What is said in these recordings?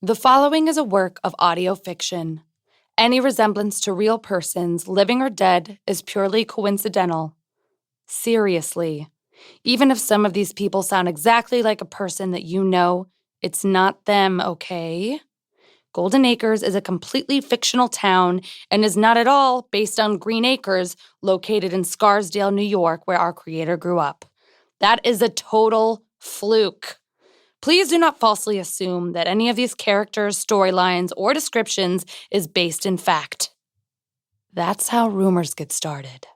The following is a work of audio fiction. Any resemblance to real persons, living or dead, is purely coincidental. Seriously, even if some of these people sound exactly like a person that you know, it's not them, okay? Golden Acres is a completely fictional town and is not at all based on Green Acres, located in Scarsdale, New York, where our creator grew up. That is a total fluke. Please do not falsely assume that any of these characters, storylines, or descriptions is based in fact. That's how rumors get started.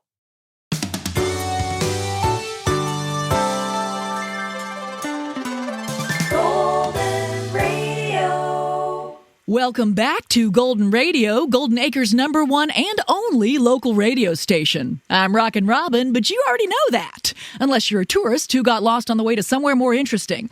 Golden Radio. Welcome back to Golden Radio, Golden Acres' #1 and only local radio station. I'm Rockin' Robin, but you already know that, unless you're a tourist who got lost on the way to somewhere more interesting.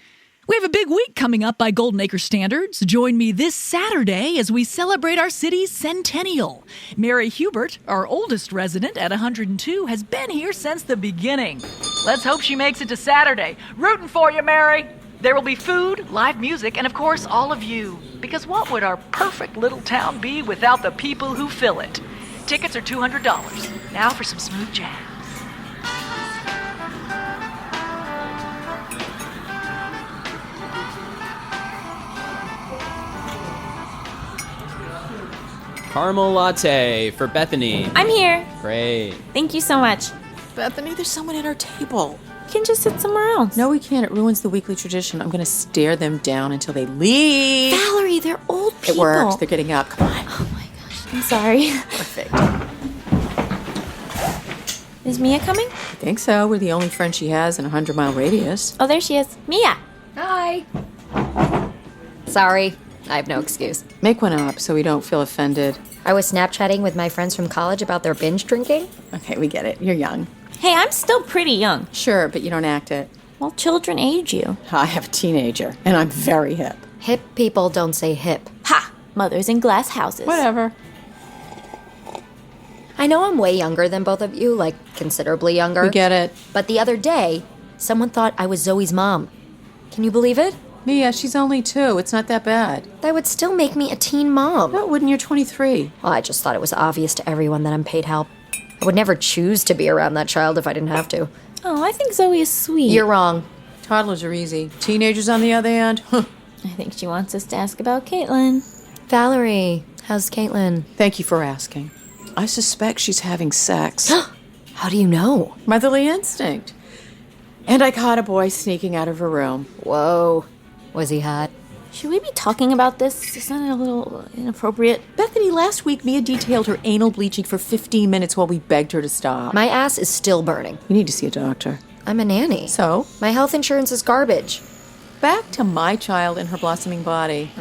We have a big week coming up by Golden Acre standards. Join me this Saturday as we celebrate our city's centennial. Mary Hubert, our oldest resident at 102, has been here since the beginning. Let's hope she makes it to Saturday. Rooting for you, Mary. There will be food, live music, and of course, all of you. Because what would our perfect little town be without the people who fill it? Tickets are $200. Now for some smooth jazz. Caramel latte for Bethany. I'm here. Great. Thank you so much. Bethany, there's someone at our table. You can just sit somewhere else. No, we can't. It ruins the weekly tradition. I'm going to stare them down until they leave. Valerie, they're old people. It worked. They're getting up. Come on. Oh my gosh, I'm sorry. Perfect. Is Mia coming? I think so. We're the only friend she has in a 100-mile radius. Oh, there she is. Mia. Hi. Sorry, I have no excuse. Make one up so we don't feel offended. I was Snapchatting with my friends from college about their binge drinking. Okay, we get it. You're young. Hey, I'm still pretty young. Sure, but you don't act it. Well, children age you. I have a teenager, and I'm very hip. Hip people don't say hip. Ha! Mothers in glass houses. Whatever. I know I'm way younger than both of you, like considerably younger. We get it. But the other day, someone thought I was Zoe's mom. Can you believe it? Mia, she's only 2. It's not that bad. That would still make me a teen mom. No, it wouldn't. You're 23. Well, I just thought it was obvious to everyone that I'm paid help. I would never choose to be around that child if I didn't have to. Oh, I think Zoe is sweet. You're wrong. Toddlers are easy. Teenagers, on the other hand, I think she wants us to ask about Caitlin. Valerie, how's Caitlin? Thank you for asking. I suspect she's having sex. How do you know? Motherly instinct. And I caught a boy sneaking out of her room. Whoa. Was he hot? Should we be talking about this? Isn't it a little inappropriate? Bethany, last week Mia detailed her anal bleaching for 15 minutes while we begged her to stop. My ass is still burning. You need to see a doctor. I'm a nanny. So? My health insurance is garbage. Back to my child and her blossoming body.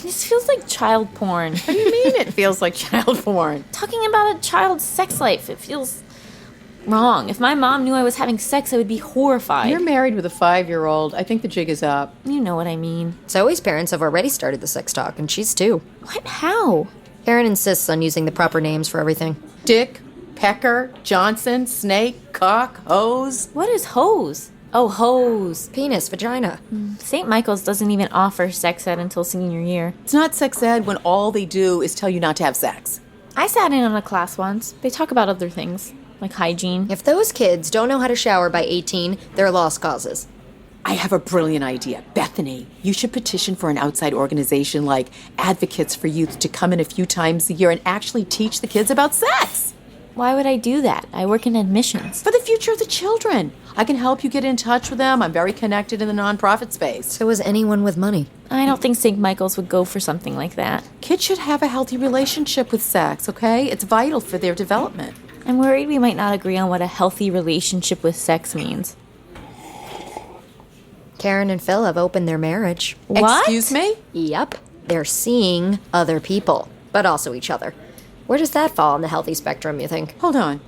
This feels like child porn. What do you mean it feels like child porn? Talking about a child's sex life, it feels wrong. If my mom knew I was having sex, I would be horrified. You're married with a 5-year-old. I think the jig is up. You know what I mean. Zoe's parents have already started the sex talk, and she's 2. What? How? Erin insists on using the proper names for everything. Dick, pecker, Johnson, snake, cock, hose. What is hose? Oh, hose. Penis, vagina. St. Michael's doesn't even offer sex ed until senior year. It's not sex ed when all they do is tell you not to have sex. I sat in on a class once. They talk about other things, like hygiene. If those kids don't know how to shower by 18, they're lost causes. I have a brilliant idea. Bethany, you should petition for an outside organization like Advocates for Youth to come in a few times a year and actually teach the kids about sex. Why would I do that? I work in admissions. For the future of the children. I can help you get in touch with them. I'm very connected in the nonprofit space. So is anyone with money. I don't think St. Michael's would go for something like that. Kids should have a healthy relationship with sex, okay? It's vital for their development. I'm worried we might not agree on what a healthy relationship with sex means. Karen and Phil have opened their marriage. What? Excuse me? Yep. They're seeing other people, but also each other. Where does that fall on the healthy spectrum, you think? Hold on.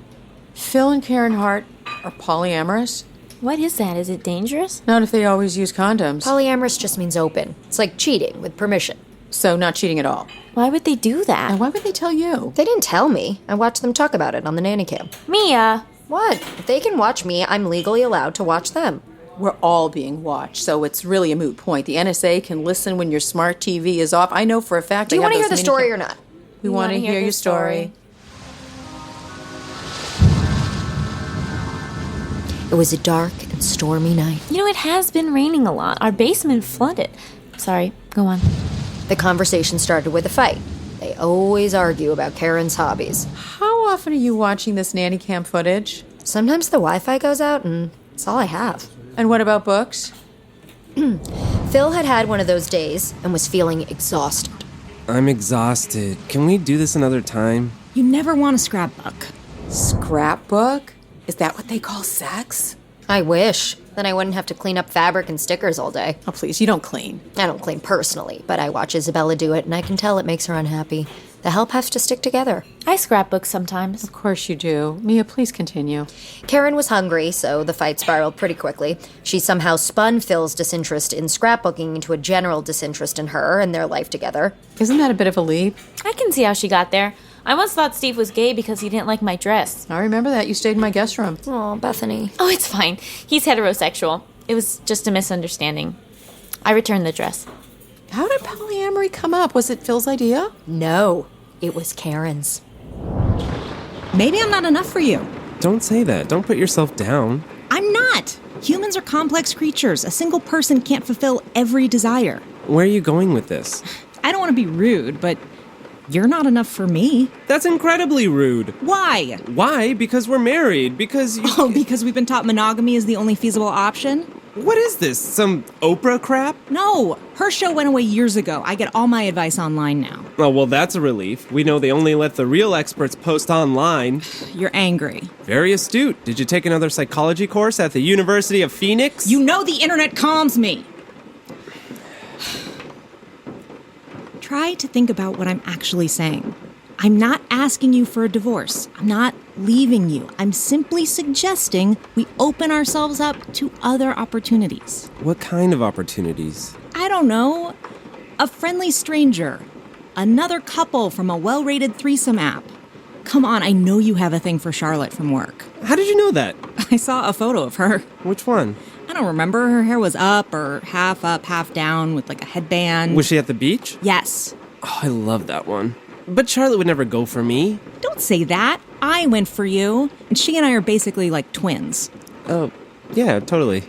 Phil and Karen Hart are polyamorous? What is that? Is it dangerous? Not if they always use condoms. Polyamorous just means open. It's like cheating with permission. So not cheating at all. Why would they do that? And why would they tell you? They didn't tell me. I watched them talk about it on the nanny cam. Mia! What? If they can watch me, I'm legally allowed to watch them. We're all being watched, so it's really a moot point. The NSA can listen when your smart TV is off. I know for a fact. Do you want to hear the story or not? We want to hear your story. It was a dark and stormy night. You know, it has been raining a lot. Our basement flooded. Sorry, go on. The conversation started with a fight. They always argue about Karen's hobbies. How often are you watching this nanny cam footage? Sometimes the Wi-Fi goes out, and it's all I have. And what about books? Phil had had one of those days and was feeling exhausted. I'm exhausted. Can we do this another time? You never want a scrapbook. Scrapbook? Is that what they call sex? I wish. Then I wouldn't have to clean up fabric and stickers all day. Oh, please, you don't clean. I don't clean personally, but I watch Isabella do it, and I can tell it makes her unhappy. The help has to stick together. I scrapbook sometimes. Of course you do. Mia, please continue. Karen was hungry, so the fight spiraled pretty quickly. She somehow spun Phil's disinterest in scrapbooking into a general disinterest in her and their life together. Isn't that a bit of a leap? I can see how she got there. I once thought Steve was gay because he didn't like my dress. I remember that. You stayed in my guest room. Oh, Bethany. Oh, it's fine. He's heterosexual. It was just a misunderstanding. I returned the dress. How did polyamory come up? Was it Phil's idea? No, it was Karen's. Maybe I'm not enough for you. Don't say that. Don't put yourself down. I'm not. Humans are complex creatures. A single person can't fulfill every desire. Where are you going with this? I don't want to be rude, but you're not enough for me. That's incredibly rude. Why? Why? Because we're married. Because you... Oh, because we've been taught monogamy is the only feasible option? What is this? Some Oprah crap? No. Her show went away years ago. I get all my advice online now. Oh, well, that's a relief. We know they only let the real experts post online. You're angry. Very astute. Did you take another psychology course at the University of Phoenix? You know the internet calms me. Try to think about what I'm actually saying. I'm not asking you for a divorce. I'm not leaving you. I'm simply suggesting we open ourselves up to other opportunities. What kind of opportunities? I don't know. A friendly stranger. Another couple from a well-rated threesome app. Come on, I know you have a thing for Charlotte from work. How did you know that? I saw a photo of her. Which one? I don't remember. Her hair was up, half down with like a headband. Was she at the beach? Yes. Oh, I love that one. But Charlotte would never go for me. Don't say that. I went for you, and she and I are basically like twins. Oh, yeah, totally.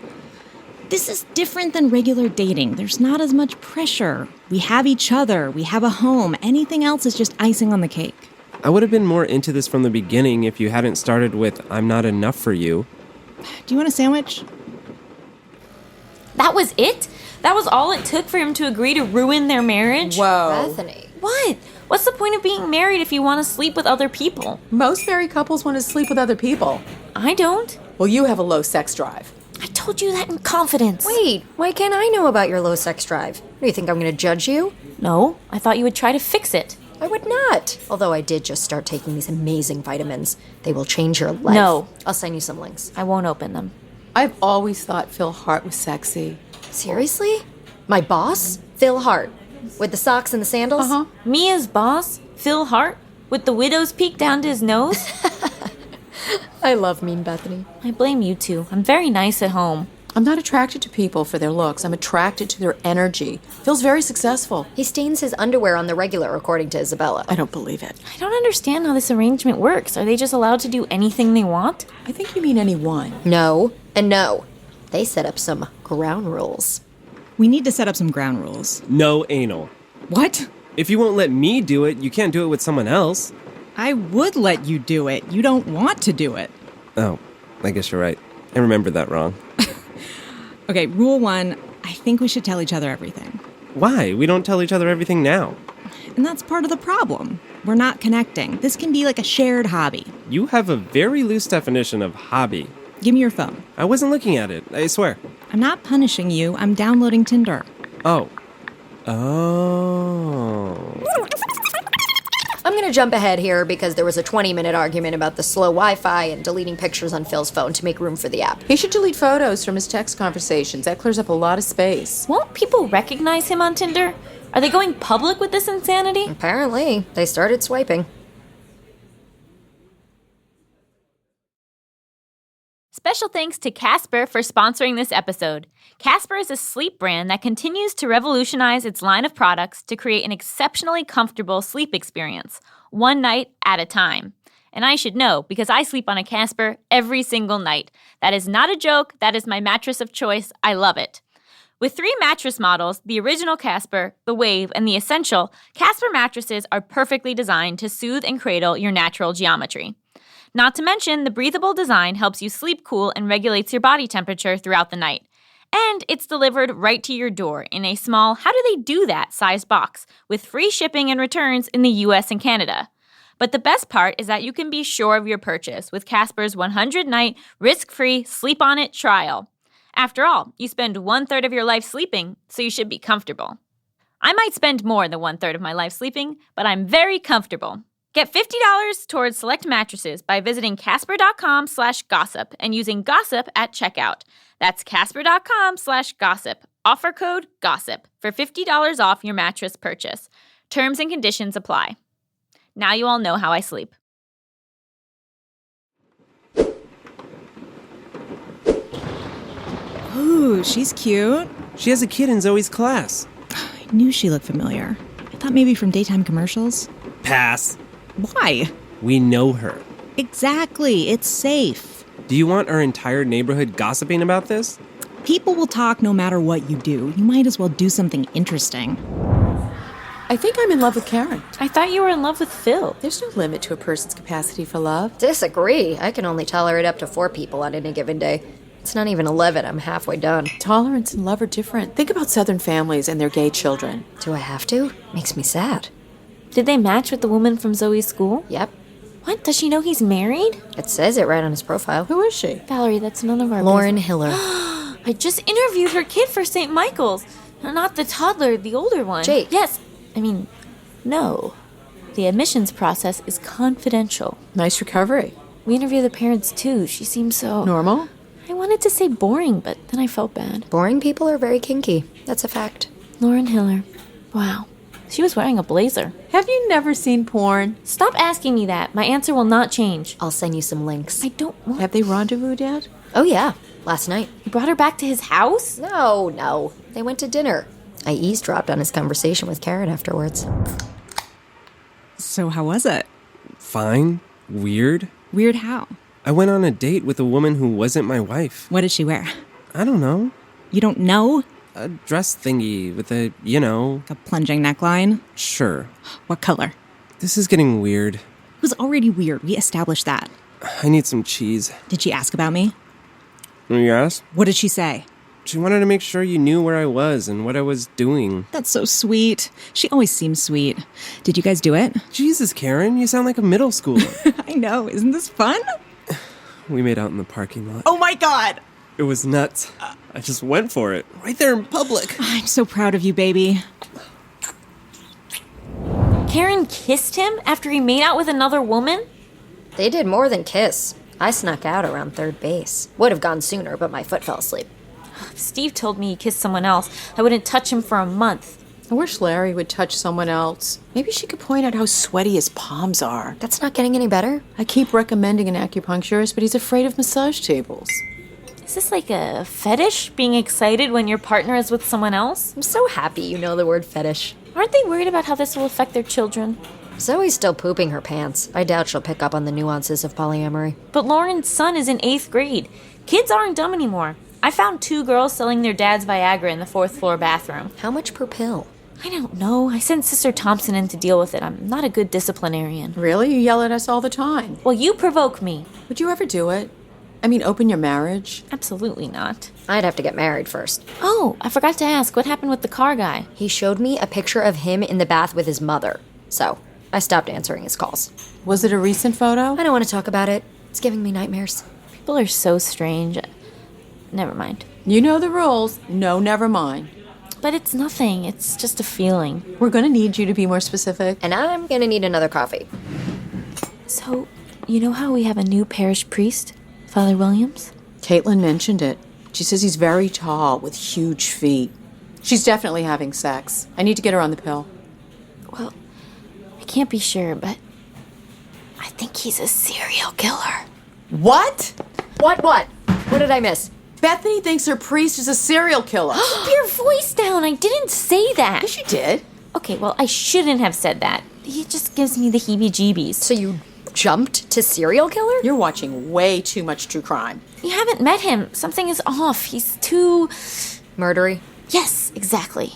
This is different than regular dating. There's not as much pressure. We have each other. We have a home. Anything else is just icing on the cake. I would have been more into this from the beginning if you hadn't started with, I'm not enough for you. Do you want a sandwich? That was it? That was all it took for him to agree to ruin their marriage? Whoa. Bethany. What? What's the point of being married if you want to sleep with other people? Most married couples want to sleep with other people. I don't. Well, you have a low sex drive. I told you that in confidence. Wait, why can't I know about your low sex drive? Do you think I'm going to judge you? No, I thought you would try to fix it. I would not. Although I did just start taking these amazing vitamins. They will change your life. No. I'll send you some links. I won't open them. I've always thought Phil Hart was sexy. Seriously? My boss? Phil Hart. With the socks and the sandals? Uh-huh. Mia's boss, Phil Hart, with the widow's peak down to his nose? I love Mean Bethany. I blame you two. I'm very nice at home. I'm not attracted to people for their looks. I'm attracted to their energy. Phil's very successful. He stains his underwear on the regular, according to Isabella. I don't believe it. I don't understand how this arrangement works. Are they just allowed to do anything they want? I think you mean anyone. No, and no. They set up some ground rules. We need to set up some ground rules. No anal. What? If you won't let me do it, you can't do it with someone else. I would let you do it. You don't want to do it. Oh, I guess you're right. I remembered that wrong. Okay, rule 1, I think we should tell each other everything. Why? We don't tell each other everything now. And that's part of the problem. We're not connecting. This can be like a shared hobby. You have a very loose definition of hobby. Give me your phone. I wasn't looking at it, I swear. I'm not punishing you. I'm downloading Tinder. Oh. I'm going to jump ahead here because there was a 20-minute argument about the slow Wi-Fi and deleting pictures on Phil's phone to make room for the app. He should delete photos from his text conversations. That clears up a lot of space. Won't people recognize him on Tinder? Are they going public with this insanity? Apparently, they started swiping. Special Special thanks to Casper for sponsoring this episode. Casper is a sleep brand that continues to revolutionize its line of products to create an exceptionally comfortable sleep experience, one night at a time. And I should know, because I sleep on a Casper every single night. That is not a joke. That is my mattress of choice. I love it. With 3 mattress models, the original Casper, the Wave, and the Essential, Casper mattresses are perfectly designed to soothe and cradle your natural geometry. Not to mention, the breathable design helps you sleep cool and regulates your body temperature throughout the night. And it's delivered right to your door in a small, how do they do that size box, with free shipping and returns in the US and Canada. But the best part is that you can be sure of your purchase with Casper's 100-night risk-free Sleep On It trial. After all, you spend 1/3 of your life sleeping, so you should be comfortable. I might spend more than 1/3 of my life sleeping, but I'm very comfortable. Get $50 towards select mattresses by visiting casper.com/gossip and using gossip at checkout. That's casper.com/gossip. Offer code GOSSIP for $50 off your mattress purchase. Terms and conditions apply. Now you all know how I sleep. Ooh, she's cute. She has a kid in Zoe's class. I knew she looked familiar. I thought maybe from daytime commercials. Pass. Why? We know her. Exactly. It's safe. Do you want our entire neighborhood gossiping about this? People will talk no matter what you do. You might as well do something interesting. I think I'm in love with Karen. I thought you were in love with Phil. There's no limit to a person's capacity for love. Disagree. I can only tolerate up to 4 people on any given day. It's not even 11. I'm halfway done. Tolerance and love are different. Think about Southern families and their gay children. Do I have to? Makes me sad. Did they match with the woman from Zoe's school? Yep. What? Does she know he's married? It says it right on his profile. Who is she? Valerie, that's none of our Lauren business. Hiller. I just interviewed her kid for St. Michael's. Not the toddler, the older one. Jake. Yes. No. The admissions process is confidential. Nice recovery. We interview the parents, too. She seems so... Normal? I wanted to say boring, but then I felt bad. Boring people are very kinky. That's a fact. Lauren Hiller. Wow. She was wearing a blazer. Have you never seen porn? Stop asking me that. My answer will not change. I'll send you some links. I don't want... Have they rendezvoused yet? Oh, yeah. Last night. You brought her back to his house? No. They went to dinner. I eavesdropped on his conversation with Karen afterwards. So how was it? Fine. Weird. Weird how? I went on a date with a woman who wasn't my wife. What did she wear? I don't know. You don't know? A dress thingy with a, A plunging neckline? Sure. What color? This is getting weird. It was already weird. We established that. I need some cheese. Did she ask about me? Yes? What did she say? She wanted to make sure you knew where I was and what I was doing. That's so sweet. She always seems sweet. Did you guys do it? Jesus, Karen, you sound like a middle schooler. I know. Isn't this fun? We made out in the parking lot. Oh my God! It was nuts. I just went for it. Right there in public. I'm so proud of you, baby. Karen kissed him after he made out with another woman? They did more than kiss. I snuck out around third base. Would have gone sooner, but my foot fell asleep. Steve told me he kissed someone else. I wouldn't touch him for a month. I wish Larry would touch someone else. Maybe she could point out how sweaty his palms are. That's not getting any better. I keep recommending an acupuncturist, but he's afraid of massage tables. Is this like a fetish, being excited when your partner is with someone else? I'm so happy you know the word fetish. Aren't they worried about how this will affect their children? Zoe's still pooping her pants. I doubt she'll pick up on the nuances of polyamory. But Lauren's son is in 8th grade. Kids aren't dumb anymore. I found 2 girls selling their dad's Viagra in the 4th floor bathroom. How much per pill? I don't know. I sent Sister Thompson in to deal with it. I'm not a good disciplinarian. Really? You yell at us all the time. Well, you provoke me. Would you ever do it? Open your marriage? Absolutely not. I'd have to get married first. Oh, I forgot to ask. What happened with the car guy? He showed me a picture of him in the bath with his mother. So, I stopped answering his calls. Was it a recent photo? I don't want to talk about it. It's giving me nightmares. People are so strange. Never mind. You know the rules. No, never mind. But it's nothing. It's just a feeling. We're going to need you to be more specific. And I'm going to need another coffee. So, you know how we have a new parish priest? Father Williams? Caitlin mentioned it. She says he's very tall with huge feet. She's definitely having sex. I need to get her on the pill. Well, I can't be sure, but I think he's a serial killer. What? What? What did I miss? Bethany thinks her priest is a serial killer. Keep your voice down. I didn't say that. Yes, you did. Okay, well, I shouldn't have said that. He just gives me the heebie-jeebies. So you jumped to serial killer? You're watching way too much true crime. You haven't met him. Something is off. He's too... Murdery? Yes, exactly.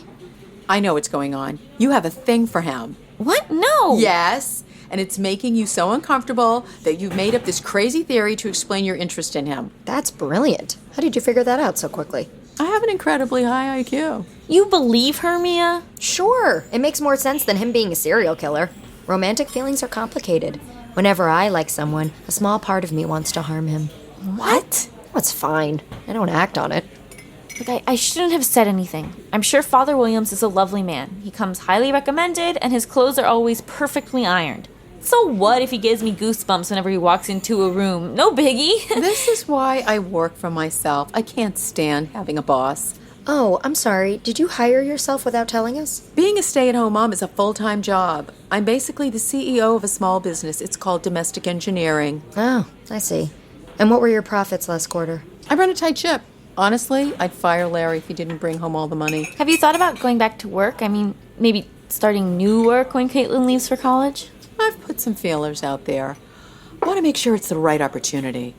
I know what's going on. You have a thing for him. What? No. Yes, and it's making you so uncomfortable that you've made up this crazy theory to explain your interest in him. That's brilliant. How did you figure that out so quickly? I have an incredibly high IQ. You believe her, Mia? Sure. It makes more sense than him being a serial killer. Romantic feelings are complicated. Whenever I like someone, a small part of me wants to harm him. What? That's fine. I don't act on it. Look, I shouldn't have said anything. I'm sure Father Williams is a lovely man. He comes highly recommended, and his clothes are always perfectly ironed. So what if he gives me goosebumps whenever he walks into a room? No biggie. This is why I work for myself. I can't stand having a boss. Oh, I'm sorry. Did you hire yourself without telling us? Being a stay-at-home mom is a full-time job. I'm basically the CEO of a small business. It's called domestic engineering. Oh, I see. And what were your profits last quarter? I run a tight ship. Honestly, I'd fire Larry if he didn't bring home all the money. Have you thought about going back to work? I mean, maybe starting new work when Caitlin leaves for college? I've put some feelers out there. I want to make sure it's the right opportunity.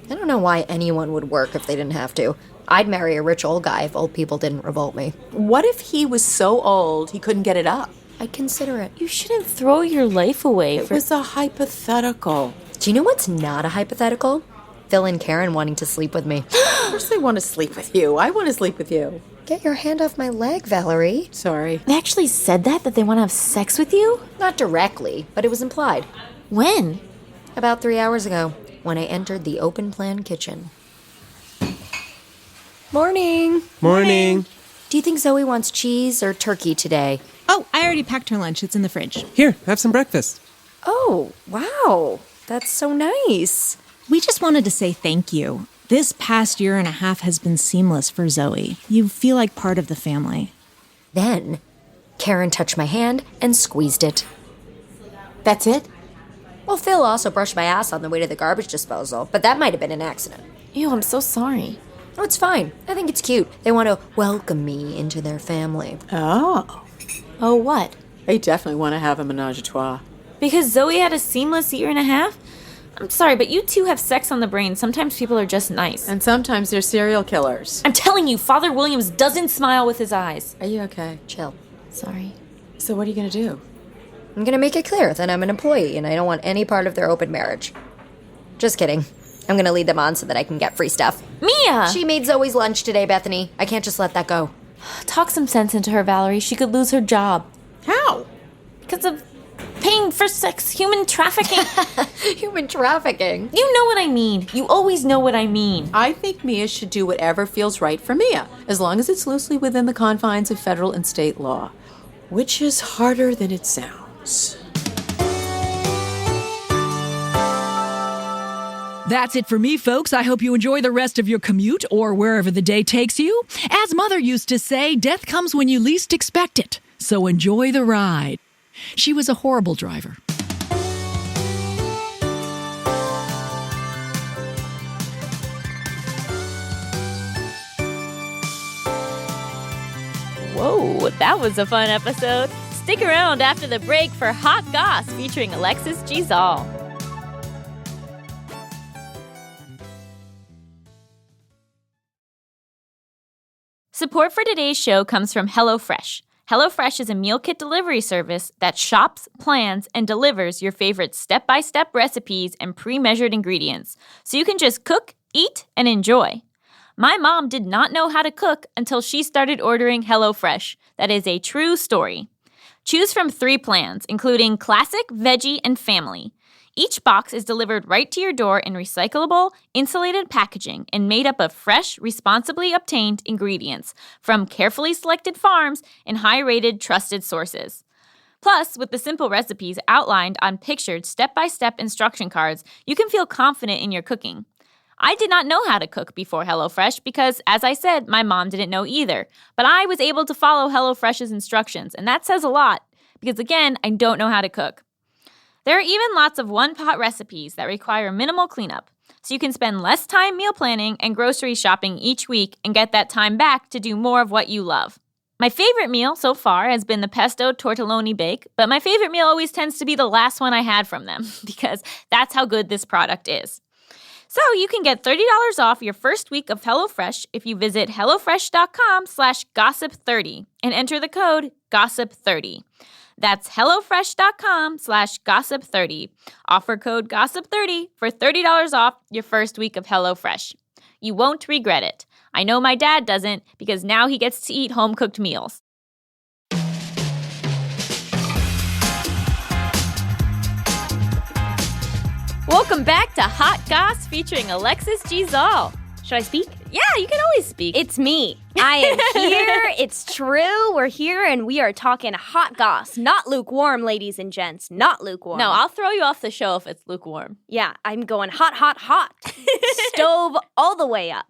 I don't know why anyone would work if they didn't have to. I'd marry a rich old guy if old people didn't revolt me. What if he was so old he couldn't get it up? I'd consider it. You shouldn't throw your life away It was a hypothetical. Do you know what's not a hypothetical? Phil and Karen wanting to sleep with me. Of course they want to sleep with you. I want to sleep with you. Get your hand off my leg, Valerie. Sorry. They actually said that they want to have sex with you? Not directly, but it was implied. When? About 3 hours ago, when I entered the open-plan kitchen. Morning. Morning. Do you think Zoe wants cheese or turkey today? Oh, I already packed her lunch. It's in the fridge. Here, have some breakfast. Oh, wow. That's so nice. We just wanted to say thank you. This past year and a half has been seamless for Zoe. You feel like part of the family. Then, Karen touched my hand and squeezed it. That's it? Well, Phil also brushed my ass on the way to the garbage disposal, but that might have been an accident. Ew, I'm so sorry. Oh, it's fine. I think it's cute. They want to welcome me into their family. Oh. Oh, what? They definitely want to have a menage a trois. Because Zoe had a seamless year and a half? I'm sorry, but you two have sex on the brain. Sometimes people are just nice. And sometimes they're serial killers. I'm telling you, Father Williams doesn't smile with his eyes. Are you okay? Chill. Sorry. So what are you going to do? I'm going to make it clear that I'm an employee and I don't want any part of their open marriage. Just kidding. I'm going to lead them on so that I can get free stuff. Mia! She made Zoe's lunch today, Bethany. I can't just let that go. Talk some sense into her, Valerie. She could lose her job. How? Because of paying for sex, human trafficking. Human trafficking. You know what I mean. You always know what I mean. I think Mia should do whatever feels right for Mia, as long as it's loosely within the confines of federal and state law, which is harder than it sounds. That's it for me, folks. I hope you enjoy the rest of your commute or wherever the day takes you. As Mother used to say, death comes when you least expect it. So enjoy the ride. She was a horrible driver. Whoa, that was a fun episode. Stick around after the break for Hot Goss featuring Alexis G. Zall. Support for today's show comes from HelloFresh. HelloFresh is a meal kit delivery service that shops, plans, and delivers your favorite step-by-step recipes and pre-measured ingredients, so you can just cook, eat, and enjoy. My mom did not know how to cook until she started ordering HelloFresh. That is a true story. Choose from 3 plans, including Classic, Veggie, and Family. Each box is delivered right to your door in recyclable, insulated packaging and made up of fresh, responsibly obtained ingredients from carefully selected farms and high-rated, trusted sources. Plus, with the simple recipes outlined on pictured step-by-step instruction cards, you can feel confident in your cooking. I did not know how to cook before HelloFresh because, as I said, my mom didn't know either. But I was able to follow HelloFresh's instructions, and that says a lot because, again, I don't know how to cook. There are even lots of one-pot recipes that require minimal cleanup. so you can spend less time meal planning and grocery shopping each week and get that time back to do more of what you love. My favorite meal so far has been the pesto tortelloni bake, but my favorite meal always tends to be the last one I had from them because that's how good this product is. So you can get $30 off your first week of HelloFresh if you visit HelloFresh.com/gossip30 and enter the code gossip30. That's HelloFresh.com/gossip30. Offer code gossip30 for $30 off your first week of HelloFresh. You won't regret it. I know my dad doesn't because now he gets to eat home-cooked meals. Welcome back to Hot Goss featuring Alexis G. Zall. Should I speak? Yeah, you can always speak. It's me. I am here. It's true. We're here and we are talking hot goss. Not lukewarm, ladies and gents. Not lukewarm. No, I'll throw you off the show if it's lukewarm. Yeah, I'm going hot, hot, hot. Stove all the way up.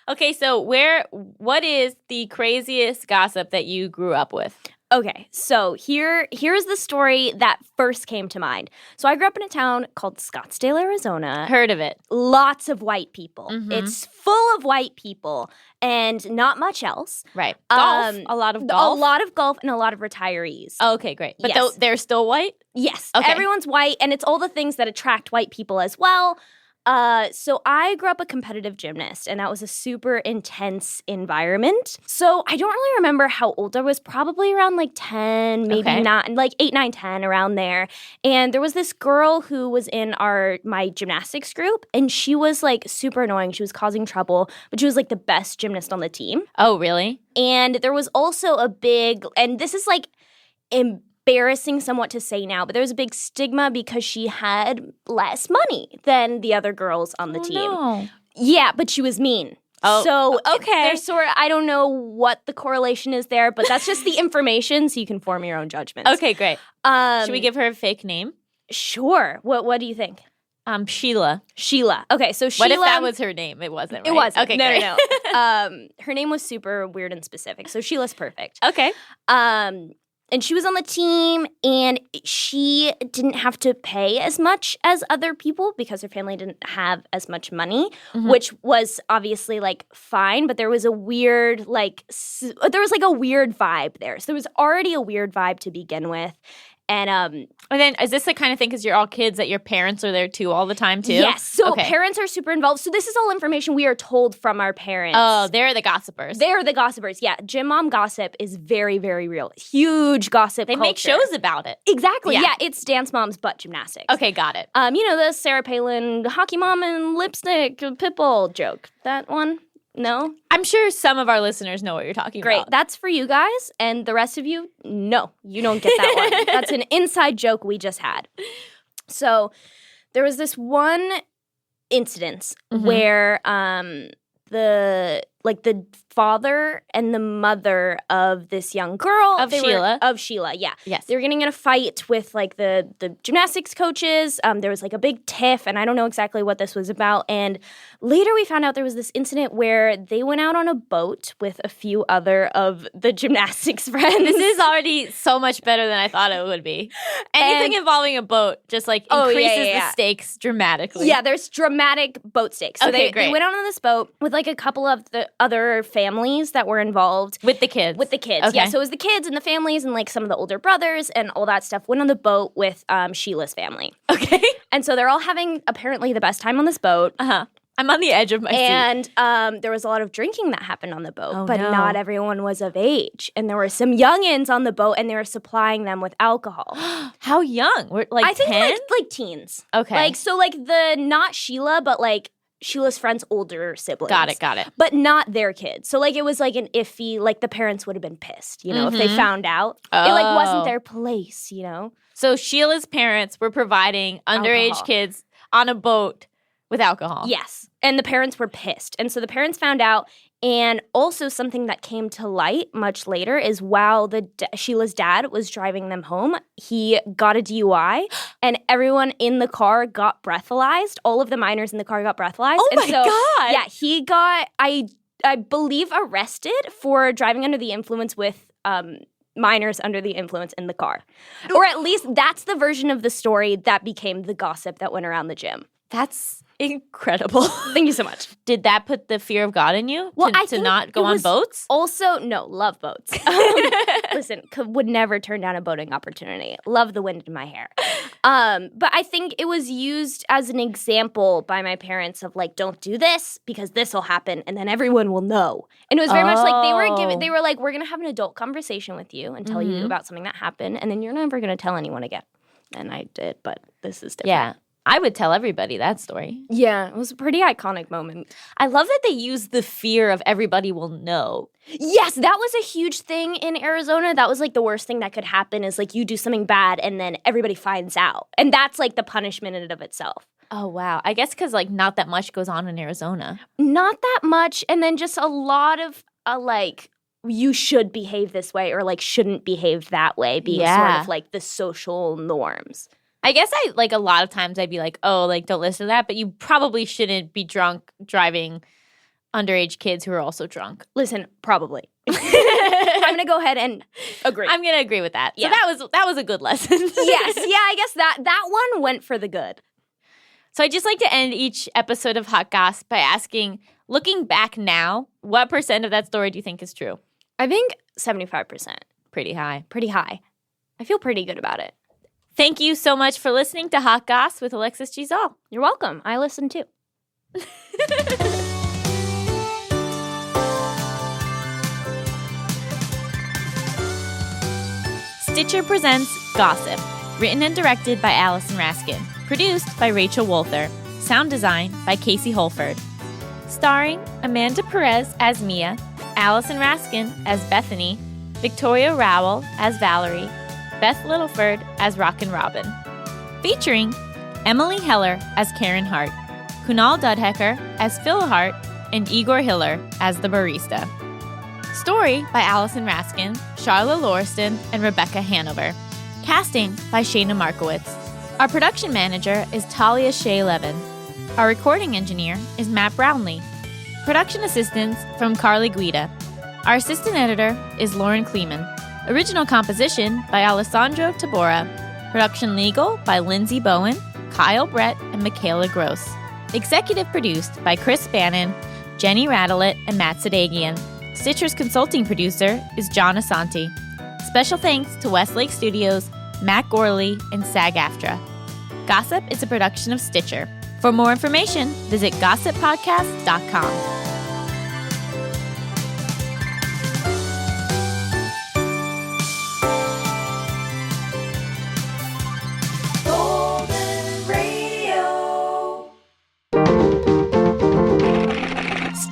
Okay, so what is the craziest gossip that you grew up with? Okay, so here's the story that first came to mind. So I grew up in a town called Scottsdale, Arizona. Heard of it. Lots of white people. Mm-hmm. It's full of white people and not much else. Right. Golf. A lot of golf. A lot of golf and a lot of retirees. Okay, great. But Yes. they're still white? Yes. Okay. Everyone's white, and it's all the things that attract white people as well. So I grew up a competitive gymnast, and that was a super intense environment. So I don't really remember how old I was, probably around like 10, maybe Okay. not, like 8, 9, 10, around there. And there was this girl who was in my gymnastics group, and she was like super annoying. She was causing trouble, but she was like the best gymnast on the team. Oh, really? And there was also and this is like embarrassing somewhat to say now, but there was a big stigma because she had less money than the other girls on the team. No. Yeah, but she was mean. Oh, so okay. There's I don't know what the correlation is there, but that's just the information, so you can form your own judgments. Okay, great. Should we give her a fake name? Sure. What do you think? Sheila. Sheila. Okay, so Sheila. What if that was her name? It wasn't, right? It wasn't. Okay, no, great. no. Her name was super weird and specific, so Sheila's perfect. Okay. And she was on the team, and she didn't have to pay as much as other people because her family didn't have as much money, which was obviously like fine. But there was a weird a weird vibe there. So there was already a weird vibe to begin with. And then is this the kind of thing because you're all kids that your parents are there too all the time too? Yes. So okay. Parents are super involved. So this is all information we are told from our parents. Oh, they're the gossipers. They're the gossipers. Yeah. Gym mom gossip is very, very real. Huge gossip They culture. make shows about it. Exactly. Yeah. Yeah. It's Dance Moms but gymnastics. Okay, got it. The Sarah Palin hockey mom and lipstick pitbull joke. That one? No? I'm sure some of our listeners know what you're talking Great. about. That's for you guys. And the rest of you, no. You don't get that one. That's an inside joke we just had. So there was this one incident where the father and the mother of this young girl Of Sheila, yeah. Yes. They were getting in a fight with like the gymnastics coaches. There was like a big tiff, and I don't know exactly what this was about. And later we found out there was this incident where they went out on a boat with a few other of the gymnastics friends. This is already so much better than I thought it would be. Anything involving a boat just like increases the stakes dramatically. Yeah, there's dramatic boat stakes. So Okay, they went out on this boat with like a couple of the other families that were involved. With the kids. Okay. Yeah, so it was the kids and the families and like some of the older brothers and all that stuff went on the boat with Sheila's family. Okay. And so they're all having apparently the best time on this boat. Uh-huh. I'm on the edge of my seat. And there was a lot of drinking that happened on the boat, but no. not everyone was of age. And there were some youngins on the boat, and they were supplying them with alcohol. How young? Like I think 10? like teens. Okay. Like so like not Sheila, but like Sheila's friend's older siblings. Got it. But not their kids. So like it was like an iffy, like the parents would have been pissed, if they found out. Oh. It like wasn't their place, So Sheila's parents were providing underage Alcohol. kids on a boat with alcohol. Yes. And the parents were pissed. And so the parents found out. And also something that came to light much later is while Sheila's dad was driving them home, he got a DUI and everyone in the car got breathalyzed. All of the minors in the car got breathalyzed. Oh and my God. Yeah, he got, I believe, arrested for driving under the influence with minors under the influence in the car. Or at least that's the version of the story that became the gossip that went around the gym. That's Incredible. Thank you so much. Did that put the fear of God in you? Well, I to think not go it on was boats? Also, no, love boats. Listen, would never turn down a boating opportunity. Love the wind in my hair. But I think it was used as an example by my parents of like, don't do this because this will happen and then everyone will know. And it was very much like they were like, we're gonna have an adult conversation with you and tell you about something that happened, and then you're never gonna tell anyone again. And I did, but this is different. Yeah. I would tell everybody that story. Yeah, it was a pretty iconic moment. I love that they use the fear of everybody will know. Yes, that was a huge thing in Arizona. That was like the worst thing that could happen is like you do something bad and then everybody finds out. And that's like the punishment in and of itself. Oh, wow. I guess because like not that much goes on in Arizona. Not that much. And then just a lot of like, you should behave this way or like shouldn't behave that way being sort of like the social norms. I guess a lot of times I'd be like, oh, like, don't listen to that. But you probably shouldn't be drunk driving underage kids who are also drunk. Listen, probably. I'm going to go ahead and agree. I'm going to agree with that. Yeah. So that was a good lesson. Yes. Yeah, I guess that one went for the good. So I just like to end each episode of Hot Goss by asking, looking back now, what % of that story do you think is true? I think 75%. Pretty high. Pretty high. I feel pretty good about it. Thank you so much for listening to Hot Goss with Alexis G. Zall. You're welcome. I listen too. Stitcher presents Gossip, written and directed by Allison Raskin, produced by Rachel Wolther, sound design by Casey Holford. Starring Amanda Perez as Mia, Allison Raskin as Bethany, Victoria Rowell as Valerie, Beth Littleford as Rockin Robin. Featuring Emily Heller as Karen Hart, Kunal Dudheker as Phil Hart, and Igor Hiller as the Barista. Story by Allison Raskin, Charla Lauriston, and Rebecca Hanover. Casting by Shayna Markowitz. Our production manager is Talia Shea Levin. Our recording engineer is Matt Brownlee. Production assistance from Carly Guida. Our assistant editor is Lauren Kleeman. Original composition by Alessandro Tabora. Production legal by Lindsay Bowen, Kyle Brett, and Michaela Gross. Executive produced by Chris Bannon, Jenny Radelet, and Matt Sadagian. Stitcher's consulting producer is John Asante. Special thanks to Westlake Studios, Matt Gorley, and SAG-AFTRA. Gossip is a production of Stitcher. For more information, visit gossippodcast.com.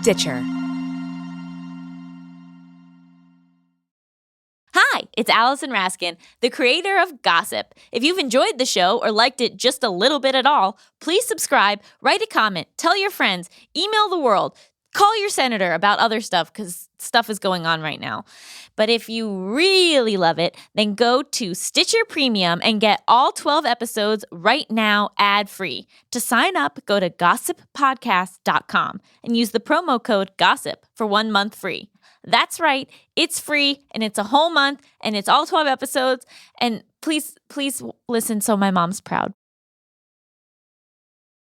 Stitcher. Hi, it's Allison Raskin, the creator of Gossip. If you've enjoyed the show or liked it just a little bit at all, please subscribe, write a comment, tell your friends, email the world, call your senator about other stuff because stuff is going on right now. But if you really love it, then go to Stitcher Premium and get all 12 episodes right now ad-free. To sign up, go to gossippodcast.com and use the promo code GOSSIP for 1 month free. That's right, it's free and it's a whole month and it's all 12 episodes. And please listen so my mom's proud.